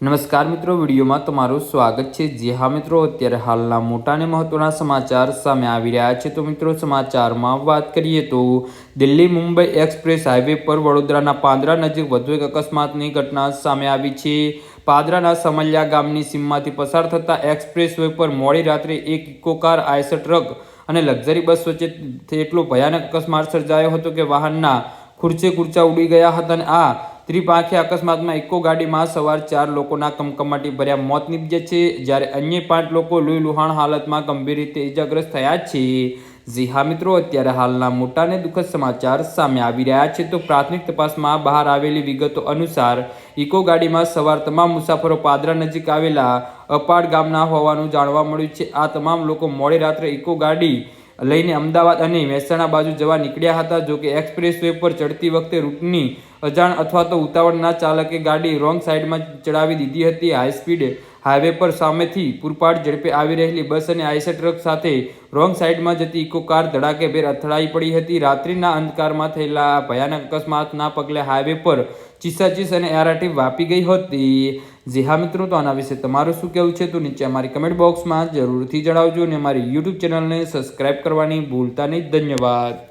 નમસ્કાર મિત્રો, વિડીયોમાં તમારું સ્વાગત છે। જી હા મિત્રો, અત્યારે હાલના મોટા અને મહત્વના સમાચાર સામે આવી રહ્યા છે। તો મિત્રો, સમાચારમાં વાત કરીએ તો દિલ્હી મુંબઈ એક્સપ્રેસ હાઈવે પર વડોદરાના પાદરા નજીક વધુ એક અકસ્માતની ઘટના સામે આવી છે। પાદરાના સમલિયા ગામની સીમમાંથી પસાર થતા એક્સપ્રેસ વે પર મોડી રાત્રે એક ઇકો કાર, આઈસર ટ્રક અને લક્ઝરી બસ વચ્ચે એટલો ભયાનક અકસ્માત સર્જાયો હતો કે વાહનના ખુરચે ખુરચા ઉડી ગયા હતા અને આ ત્રિપાંખીય અકસ્માતમાં ઇકો ગાડીમાં સવાર 4 લોકોના કમકમાટી ભર્યા મોત નીપજ્યા છે, જ્યારે અન્ય 5 લોકો લોહીલુહાણ હાલતમાં ગંભીર રીતે ઇજાગ્રસ્ત થયા છે। જી હા મિત્રો, અત્યારે હાલના મોટા અને દુઃખદ સમાચાર સામે આવી રહ્યા છે। તો પ્રાથમિક તપાસમાં બહાર આવેલી વિગતો અનુસાર ઇકો ગાડીમાં સવાર તમામ મુસાફરો પાદરા નજીક આવેલા અપાડ ગામના હોવાનું જાણવા મળ્યું છે। આ તમામ લોકો મોડી રાત્રે ઇકો ગાડી લઈને અમદાવાદ અને મહેસાણા બાજુ જવા નીકળ્યા હતા। જોકે એક્સપ્રેસ વે પર ચડતી વખતે રૂટની અજાણ અથવા તો ઉતાવળના ચાલકે ગાડી રોંગ સાઈડમાં ચડાવી દીધી હતી। હાઈ સ્પીડ હાઈવે પર સામેથી પૂરપાટ ઝડપે આવી રહેલી બસ અને આઈસર ટ્રક સાથે રોંગ સાઈડમાં જતી ઇકો કાર ધડાકેભેર અથડાઈ પડી હતી। રાત્રિના અંધકારમાં થયેલા ભયાનક અકસ્માતના પગલે હાઈવે પર ચીસાચીસ અને આરાટી વ્યાપી ગઈ હતી। જી હા મિત્રો, તો આના વિશે તમારું શું કહેવું છે તો નીચે અમારી કમેન્ટ બોક્સમાં જરૂરથી જણાવજો અને અમારી યુટ્યુબ ચેનલને સબસ્ક્રાઈબ કરવાની ભૂલતા નહીં। ધન્યવાદ।